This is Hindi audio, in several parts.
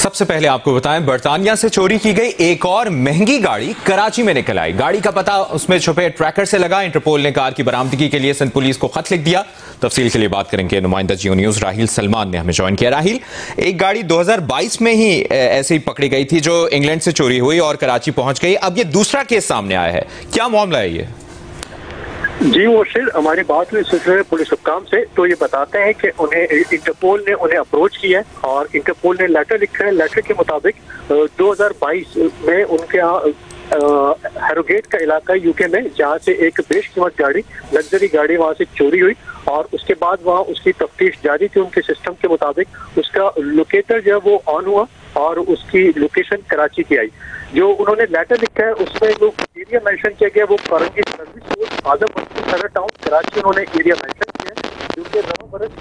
सबसे पहले आपको बताएं, बर्तानिया से चोरी की गई एक और महंगी गाड़ी कराची में निकल आई। गाड़ी का पता उसमें छुपे ट्रैकर से लगा। इंटरपोल ने कार की बरामदगी के लिए सिंध पुलिस को खत लिख दिया। तफसील के लिए बात करेंगे, नुमाइंदा जियो न्यूज राहिल सलमान ने हमें ज्वाइन किया। राहिल, एक गाड़ी 2022 में ही ऐसे ही पकड़ी गई थी जो इंग्लैंड से चोरी हुई और कराची पहुंच गई। अब ये दूसरा केस सामने आया है, क्या मामला है ये? जी, वो सिर्फ हमारी बात हुई सिलसिले में पुलिस हुक्काम से, तो ये बताते हैं कि उन्हें इंटरपोल ने उन्हें अप्रोच किया है और इंटरपोल ने लेटर लिखा है। लेटर के मुताबिक 2022 में उनके यहाँ हैरोगेट का इलाका यूके में, जहाँ से एक बेशकीमत गाड़ी, लग्जरी गाड़ी वहाँ से चोरी हुई और उसके बाद वहाँ उसकी तफ्तीश जारी थी। उनके सिस्टम के मुताबिक उसका लोकेटर जो है वो ऑन हुआ और उसकी लोकेशन कराची की आई। जो उन्होंने लेटर लिखा है उसमें जो एरिया मेंशन किया गया वो करंगी सर्विस रोड, आदम सदर टाउन कराची, उन्होंने एरिया मेंशन किया है, क्योंकि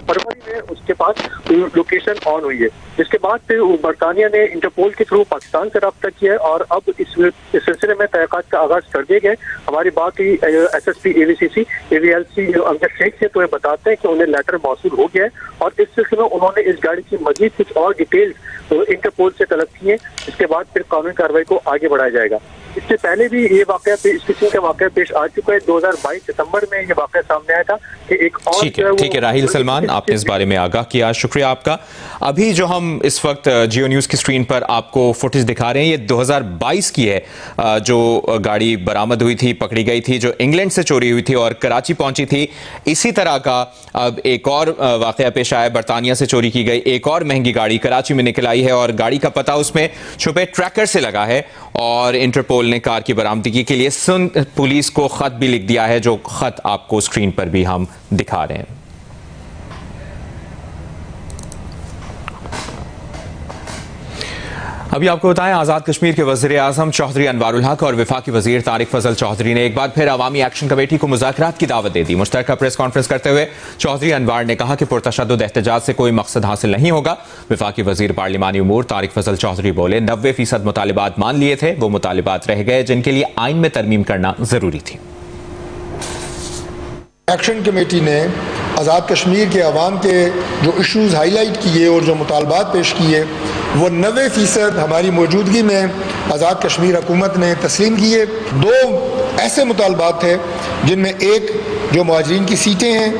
फरवरी में उसके पास लोकेशन ऑन हुई है। जिसके बाद फिर बरतानिया ने इंटरपोल के थ्रू पाकिस्तान से रब्ता किया है और अब इस सिलसिले में तहक़ीक़ात का आगाज कर दिए गए। हमारी बात हुई SSP AVCC AVLC Amjad Sheikh से, तो ये बताते हैं कि उन्हें लेटर मौसूल हो गया है और इस सिलसिले में उन्होंने इस गाड़ी की मजीद कुछ और डिटेल्स इंटरपोल से तलब की है। इसके बाद फिर कानूनी कार्रवाई को आगे बढ़ाया जाएगा। इससे पहले भी ये वाकया इस किस्म का वाकया पेश आ चुका है। 2022 सितंबर में ये वाकया सामने आया था कि एक और ठीक है राहिल सलमान, आपने इस बारे में आगाह किया, शुक्रिया आपका। अभी जो हम इस वक्त जियो न्यूज की स्क्रीन पर आपको फुटेज दिखा रहे हैं, ये 2022 की है, जो गाड़ी बरामद हुई थी, पकड़ी गई थी, जो इंग्लैंड से चोरी हुई थी और कराची पहुंची थी। इसी तरह का अब एक और वाकया पेश आया, बरतानिया से चोरी की गई एक और महंगी गाड़ी कराची में निकल आई है और गाड़ी का पता उसमें छुपे ट्रैकर से लगा है और इंटरपोल ने कार की बरामदगी के लिए सिंध पुलिस को खत भी लिख दिया है, जो खत आपको स्क्रीन पर भी हम दिखा रहे हैं। अभी आपको बताएं, आजाद कश्मीर के वज़ीर आज़म चौधरी अनवारुल हक और वफाकी वज़ीर तारिक फजल चौधरी ने एक बार फिर अवामी एक्शन कमेटी को मुज़ाकरात की दावत दे दी। मुश्तरका प्रेस कॉन्फ्रेंस करते हुए चौधरी अनवार ने कहा कि पुरतशद्दुद एहतजाज से कोई मकसद हासिल नहीं होगा। वफाकी वज़ीर पार्लिमानी उमूर तारिक फजल चौधरी बोले, 90% मुतालिबात मान लिए थे, वो मुतालिबात रह गए जिनके लिए आइन में तरमीम करना जरूरी थी। एक्शन कमेटी ने आज़ाद कश्मीर के अवाम के जो इशूज़ हाईलाइट किए और जो मुतालबात पेश किए, वो 90% हमारी मौजूदगी में आज़ाद कश्मीर हुकूमत ने तस्लीम किए। दो ऐसे मुतालबात थे जिनमें एक जो मुहाजिरीन की सीटें हैं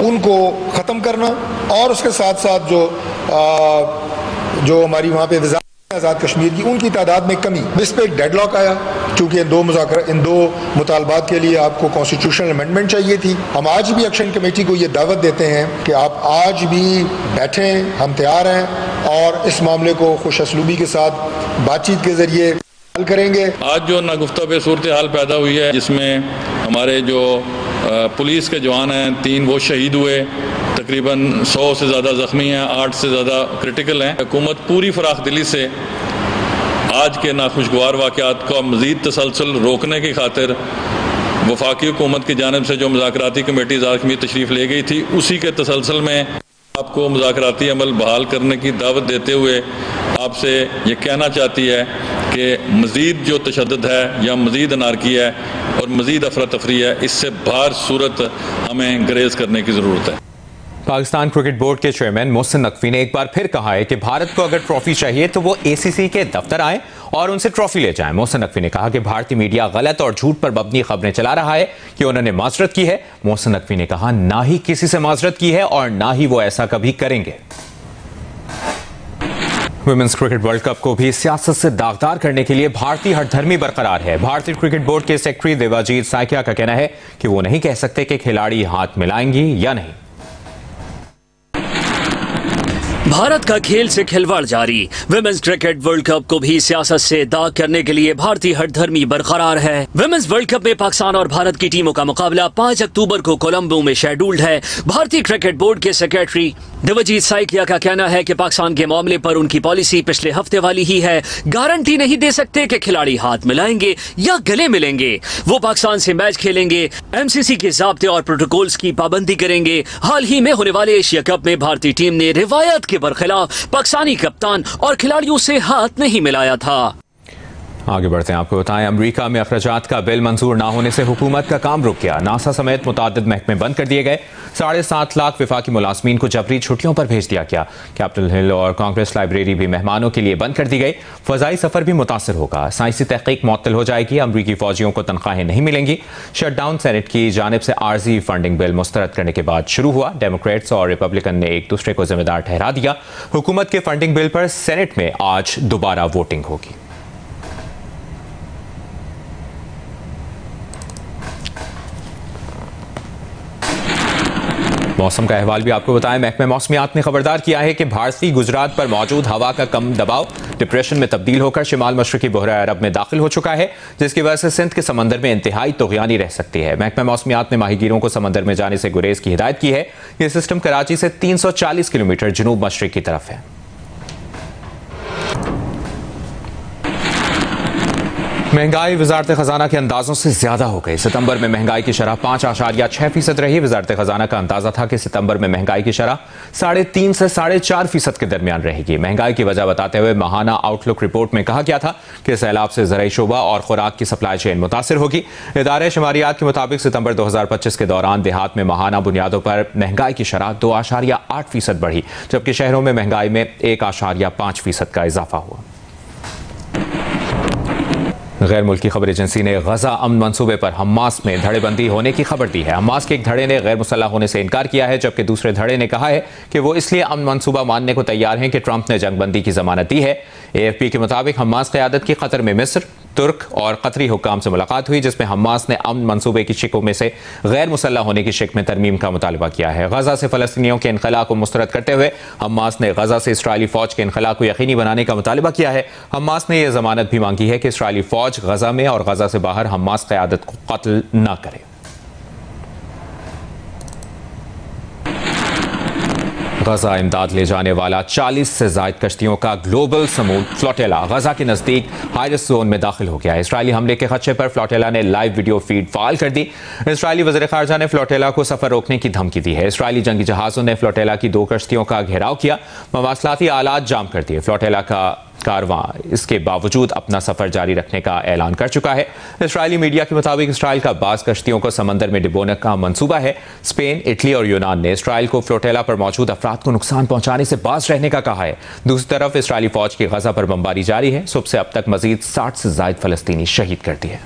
उनको ख़त्म करना और उसके साथ साथ जो हमारी वहाँ पे वज़ारत आज़ाद कश्मीर की उनकी तादाद में कमी। इस पर एक डेडलॉक आया क्योंकि इन दो मुतालबात के लिए आपको कॉन्स्टिट्यूशनल अमेंडमेंट चाहिए थी। हम आज भी एक्शन कमेटी को ये दावत देते हैं कि आप आज भी बैठें, हम तैयार हैं और इस मामले को खुश असलूबी के साथ बातचीत के जरिए हल करेंगे। आज जो नागुफ्ता पे सूरत हाल पैदा हुई है, जिसमें हमारे जो पुलिस के जवान हैं 3 वो शहीद हुए, तकरीबन 100 से ज़्यादा ज़ख्मी हैं, 8 से ज़्यादा क्रिटिकल हैं। हुकूमत पूरी फराख दिली से आज के नाखुशगवार वाक़यात का मज़ीद तसलसल रोकने की खातिर वफाकी हुकूमत की जानिब से जो मुज़ाकराती कमेटी आज़ाद कश्मीर तशरीफ़ ले गई थी, उसी के तसलसल में आपको मुज़ाकराती अमल बहाल करने की दावत देते हुए आपसे ये कहना चाहती है कि मज़ीद जो तशद्दुद है या मज़ीद अनारकी है और मज़ीद अफरा तफरी है, इससे बाहर सूरत हमें ग्रेज करने की ज़रूरत है। पाकिस्तान क्रिकेट बोर्ड के चेयरमैन मोहसिन नकवी ने एक बार फिर कहा है कि भारत को अगर ट्रॉफी चाहिए तो वो ACC के दफ्तर आए और उनसे ट्रॉफी ले जाएं। मोहसिन नकवी ने कहा कि भारतीय मीडिया गलत और झूठ पर मबनी खबरें चला रहा है कि उन्होंने माजरत की है। मोहसिन नकवी ने कहा, ना ही किसी से माजरत की है और ना ही वो ऐसा कभी करेंगे। वुमेन्स क्रिकेट वर्ल्ड कप को भी सियासत से दागदार करने के लिए भारतीय हठधर्मी बरकरार है। भारतीय क्रिकेट बोर्ड के सेक्रेटरी देवाजीत साइकिया का कहना है कि वो नहीं कह सकते कि खिलाड़ी हाथ मिलाएंगी या नहीं। भारत का खेल से खिलवाड़ जारी। विमेंस क्रिकेट वर्ल्ड कप को भी सियासत से दाग करने के लिए भारतीय हठधर्मी बरकरार है। विमेंस वर्ल्ड कप में पाकिस्तान और भारत की टीमों का मुकाबला 5 अक्टूबर को कोलंबो में शेड्यूल्ड है। भारतीय क्रिकेट बोर्ड के सेक्रेटरी देवाजीत साइकिया का कहना है कि पाकिस्तान के मामले पर उनकी पॉलिसी पिछले हफ्ते वाली ही है। गारंटी नहीं दे सकते कि खिलाड़ी हाथ मिलाएंगे या गले मिलेंगे। वो पाकिस्तान से मैच खेलेंगे, MCC के ज़ाब्ते और प्रोटोकॉल्स की पाबंदी करेंगे। हाल ही में होने वाले एशिया कप में भारतीय टीम ने रिवायत के बरखिलाफ पाकिस्तानी कप्तान और खिलाड़ियों से हाथ नहीं मिलाया था। आगे बढ़ते हैं, आपको बताएं अमरीका में अखराजात का बिल मंजूर ना होने से हुकूमत का काम रुक गया। नासा समेत मुतादिद महकमे बंद कर दिए गए। 7.5 लाख वफाकी मुलाजमीन को जबरी छुट्टियों पर भेज दिया गया। कैपिटल हिल और कांग्रेस लाइब्रेरी भी मेहमानों के लिए बंद कर दी गई। फजाई सफर भी मुतासर होगा। साइंसी तहकीक मुअत्तल हो जाएगी। अमरीकी फौजियों को तनख्वाहें नहीं मिलेंगी। शटडाउन सेनेट की जानिब से आर्जी फंडिंग बिल मुस्तरद करने के बाद शुरू हुआ। डेमोक्रेट्स और रिपब्लिकन ने एक दूसरे को जिम्मेदार ठहरा दिया। हुकूमत के फंडिंग बिल पर सेनेट में आज दोबारा वोटिंग होगी। मौसम का अहवाल भी आपको बताएं। महकमे मौसमियात ने खबरदार किया है कि भारतीय गुजरात पर मौजूद हवा का कम दबाव डिप्रेशन में तब्दील होकर शिमाल मशरकी बहरा अरब में दाखिल हो चुका है, जिसकी वजह से सिंध के समंदर में इंतहाई तुग़यानी रह सकती है। महकमे मौसमियात ने माहीगीरों को समंदर में जाने से गुरेज की हिदायत की है। यह सिस्टम कराची से 340 किलोमीटर जनूब मशरिक की तरफ है। महंगाई वजारत खजाना के अंदाजों से ज्यादा हो गई। सितंबर में महंगाई की शरह 5.6% रही। वजारत खजाना का अंदाजा था कि सितंबर में महंगाई की शरह 3.5 से 4.5% के दरमियान रहेगी। महंगाई की वजह बताते हुए माहाना आउटलुक रिपोर्ट में कहा गया था कि सैलाब से ज़राई शोबा और खुराक की सप्लाई चेन मुतासिर होगी। इदारे शुमारियात के मुताबिक सितंबर 2025 के दौरान देहात में माहाना बुनियादों पर महंगाई की शरह 2.8% बढ़ी, जबकि शहरों में महंगाई में 1.5% का इजाफा हुआ। गैर मुल्की खबर एजेंसी ने गजा अमन मंसूबे पर हमास में धड़ेबंदी होने की खबर दी है। हमास के एक धड़े ने गैर मुसल्लह होने से इनकार किया है, जबकि दूसरे धड़े ने कहा है कि वो इसलिए अमन मंसूबा मानने को तैयार हैं कि ट्रंप ने जंगबंदी की जमानत दी है। AFP के मुताबिक हमास क़यादत की कतर में मिस्र, तुर्क और कतरी हुक्काम से मुलाकात हुई, जिसमें हमास ने अमन मंसूबे की शिकों में से गैर मुसल्लह होने की शिक में तरमीम का मुतालबा किया है। गजा से फ़लस्तीनियों के इनखला को मुस्तरद करते हुए हमास ने गजा से इसराइली फ़ौज के इनखला को यकीनी बनाने का मुतालबा किया है। हमास ने यह जमानत भी मांगी है कि इसराइली फ़ौज गजा में और गजा से बाहर हमास क़यादत को कत्ल न करे। गजा इमदाद ले जाने वाला 40 से ज़ायद कश्तियों का ग्लोबल समूह फ्लोटेला गजा के नज़दीक हाई रिस्क जोन में दाखिल हो गया है। इसराइली हमले के खदशे पर फ्लोटेला ने लाइव वीडियो फीड फाल कर दी। इसराइली वज़ीर ख़ारजा ने फ्लोटेला को सफ़र रोकने की धमकी दी है। इसराइली जंगी जहाज़ों ने फ्लोटेला की 2 कश्तियों का घेराव किया, मवासलाती आलात जाम कर दिए। फ्लोटेला का कारवां इसके बावजूद अपना सफर जारी रखने का ऐलान कर चुका है। इसराइली मीडिया के मुताबिक इसराइल का बास कश्तियों को समंदर में डिबोने का मंसूबा है। स्पेन, इटली और यूनान ने इसराइल को फ्लोटेला पर मौजूद अफराद को नुकसान पहुंचाने से बाज रहने का कहा है। दूसरी तरफ इसराइली फौज की गजा पर बमबारी जारी है। सुबह से अब तक मजीद 60 से ज़ायद फलस्तीनी शहीद कर दिए।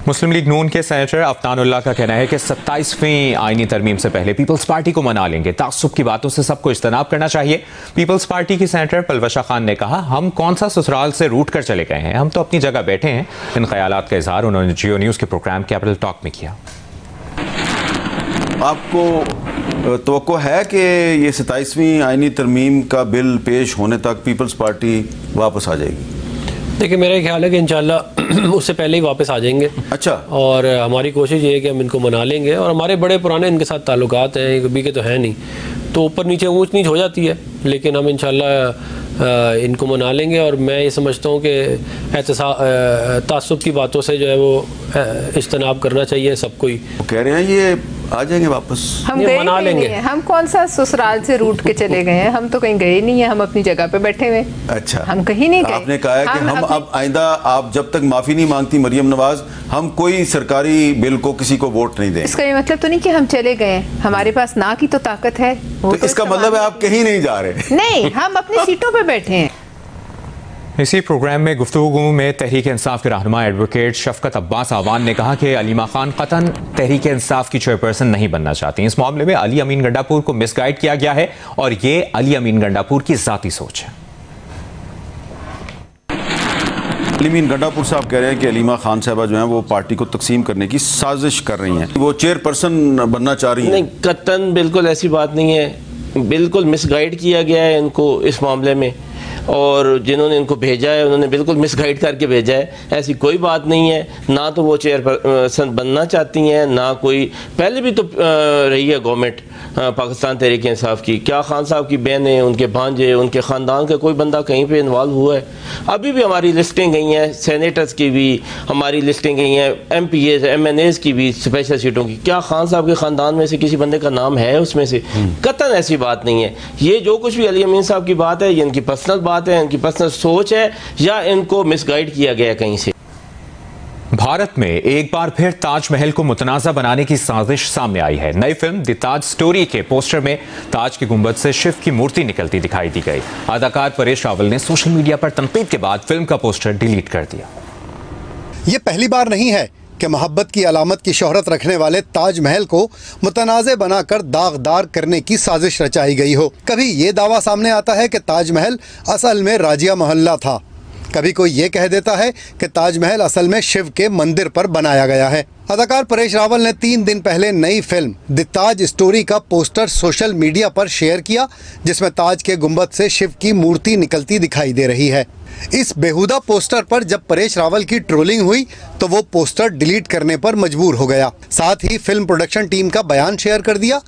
मुस्लिम लीग नून के सेनेटर अफतानुल्लाह का कहना है कि 27वीं आईनी तरमीम से पहले पीपल्स पार्टी को मना लेंगे। तासुब की बातों से सबको इज्तनाब करना चाहिए। पीपल्स पार्टी की सेनेटर पलवशा खान ने कहा, हम कौन सा ससुराल से रूट कर चले गए हैं, हम तो अपनी जगह बैठे हैं। इन ख्यालात का इजहार उन्होंने जियो न्यूज़ के प्रोग्राम कैपिटल टॉक में किया। आपको तवक्को है कि ये 27वीं आईनी तरमीम का बिल पेश होने तक पीपल्स पार्टी वापस आ जाएगी? देखिए, मेरा ख्याल है कि इंशाल्लाह उससे पहले ही वापस आ जाएंगे। अच्छा। और हमारी कोशिश ये है कि हम इनको मना लेंगे, और हमारे बड़े पुराने इनके साथ ताल्लुकात हैं, कभी के तो है नहीं, तो ऊपर नीचे ऊंच नीच हो जाती है, लेकिन हम इंशाल्लाह इनको मना लेंगे। और मैं ये समझता हूँ कि तासुब की बातों से जो है वो इज्तनाब करना चाहिए सबको ही। कह रहे हैं ये आ जाएंगे वापस, हम गए मना लेंगे। हम कौन सा ससुराल से रूट के चले गए हैं, हम तो कहीं गए नहीं है, हम अपनी जगह पे बैठे हुए। अच्छा, हम कहीं नहीं गए। आपने कहा है कि हम अब आइंदा, आप जब तक माफी नहीं मांगती मरियम नवाज, हम कोई सरकारी बिल को किसी को वोट नहीं दें। इसका ये मतलब तो नहीं कि हम चले गए, हमारे पास ना की तो ताकत है। तो इसका मतलब है आप कहीं नहीं जा रहे? नहीं, हम अपनी सीटों पे बैठे हैं। इसी प्रोग्राम में गुफ्तगू में तहरीक इंसाफ के रहनुमा एडवोकेट शफकत अब्बास आवान ने कहा कि अलीमा खान कतन तहरीक इंसाफ की चेयरपर्सन नहीं बनना चाहती। इस मामले में अली अमीन गंडापुर को मिसगाइड किया गया है और ये अली अमीन गंडापुर की जाती सोच है। अली अमीन गंडापुर साहब कह रहे हैं कि अलीमा खान साहबा जो हैं वो पार्टी को तकसीम करने की साजिश कर रही हैं, वो चेयरपर्सन बनना चाह रही हैं। नहीं, कतन बिल्कुल ऐसी बात नहीं है। बिल्कुल मिसगाइड किया गया है इनको इस मामले में, और जिन्होंने इनको भेजा है उन्होंने बिल्कुल मिसगाइड करके भेजा है। ऐसी कोई बात नहीं है। ना तो वो चेयरपर्सन बनना चाहती हैं, ना कोई पहले भी तो रही है गवर्नमेंट पाकिस्तान तहरीक इंसाफ की। क्या खान साहब की बहनें, उनके भांजे, उनके ख़ानदान का कोई बंदा कहीं पे इन्वॉल्व हुआ है? अभी भी हमारी लिस्टें गई हैं, सेनेटर्स की भी हमारी लिस्टें गई हैं, MPAs MNAs की भी स्पेशल सीटों की। क्या खान साहब के ख़ानदान में से किसी बंदे का नाम है उसमें से? कतन ऐसी बात नहीं है। ये जो कुछ भी अली अमीन साहब की बात है, ये इनकी पर्सनल बात है, उनकी पर्सनल सोच है, या इनको मिसगाइड किया गया कहीं से। भारत में एक बार फिर ताजमहल को मुतनाज़ा बनाने की साजिश सामने आई है। नई फिल्म द ताज स्टोरी के पोस्टर में ताज की गुंबद से शिव की मूर्ति निकलती दिखाई दी गई। अदाकार परेश रावल ने सोशल मीडिया पर तनकीद के बाद फिल्म का पोस्टर डिलीट कर दिया। ये पहली बार नहीं है कि मोहब्बत की अलामत की शोहरत रखने वाले ताजमहल को मुतनाज़े बनाकर दागदार करने की साजिश रचाई गई हो। कभी ये दावा सामने आता है कि ताजमहल असल में राजिया मोहल्ला था, कभी कोई ये कह देता है कि ताजमहल असल में शिव के मंदिर पर बनाया गया है। अदाकार परेश रावल ने 3 दिन पहले नई फिल्म द ताज स्टोरी का पोस्टर सोशल मीडिया पर शेयर किया, जिसमें ताज के गुंबद से शिव की मूर्ति निकलती दिखाई दे रही है। इस बेहुदा पोस्टर पर जब परेश रावल की ट्रोलिंग हुई तो वो पोस्टर डिलीट करने पर मजबूर हो गया। साथ ही फिल्म प्रोडक्शन टीम का बयान शेयर कर दिया।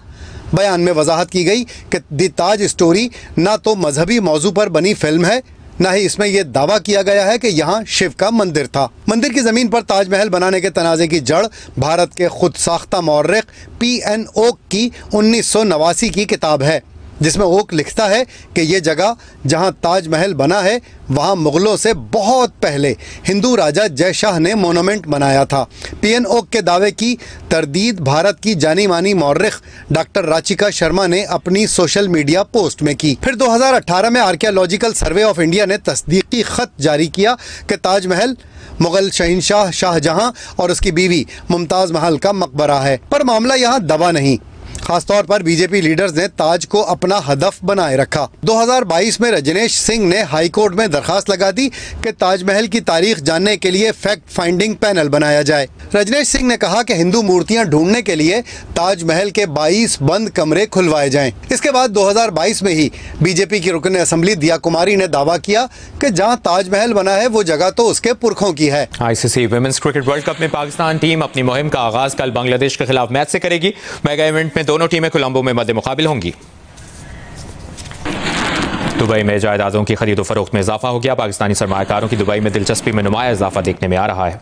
बयान में वजाहत की गई कि द ताज स्टोरी ना तो मजहबी मौजू पर बनी फिल्म है, ना ही इसमें यह दावा किया गया है कि यहाँ शिव का मंदिर था। मंदिर की जमीन पर ताजमहल बनाने के तनाज़े की जड़ भारत के खुद साख्ता मौर्रिख P.N. ओक की 1989 की किताब है, जिसमें ओक लिखता है कि ये जगह जहाँ ताजमहल बना है वहाँ मुग़लों से बहुत पहले हिंदू राजा जय शाह ने मोनूमेंट बनाया था। P.N. ओक के दावे की तरदीद भारत की जानी मानी मौर्रिख डॉक्टर राचिका शर्मा ने अपनी सोशल मीडिया पोस्ट में की। फिर 2018 में आर्कियोलॉजिकल सर्वे ऑफ इंडिया ने तस्दीकी ख़त जारी किया कि ताजमहल मुग़ल शहंशाह शाहजहां और उसकी बीवी मुमताज़ महल का मकबरा है। पर मामला यहाँ दबा नहीं। खासतौर पर बीजेपी लीडर्स ने ताज को अपना हदफ बनाए रखा। 2022 में रजनीश सिंह ने हाई कोर्ट में दरखास्त लगा दी कि ताजमहल की तारीख जानने के लिए फैक्ट फाइंडिंग पैनल बनाया जाए। रजनीश सिंह ने कहा कि हिंदू मूर्तियां ढूंढने के लिए ताजमहल के 22 बंद कमरे खुलवाए जाएं। इसके बाद 2022 में ही बीजेपी की रुकन असम्बली दिया कुमारी ने दावा किया कि जहां ताजमहल बना है वो जगह तो उसके पुरखों की है। ICC women's cricket world cup में पाकिस्तान टीम अपनी मुहिम का आगाज कल बांग्लादेश के खिलाफ मैच से करेगी। मेगा इवेंट में दोनों टीमें कोलंबो में मद्दे मुकाबिल होंगी। दुबई में जायदादों की खरीदो फरोख्त में इजाफा हो गया। पाकिस्तानी सरमायाकारों की दुबई में दिलचस्पी में नुमाया इजाफा देखने में आ रहा है।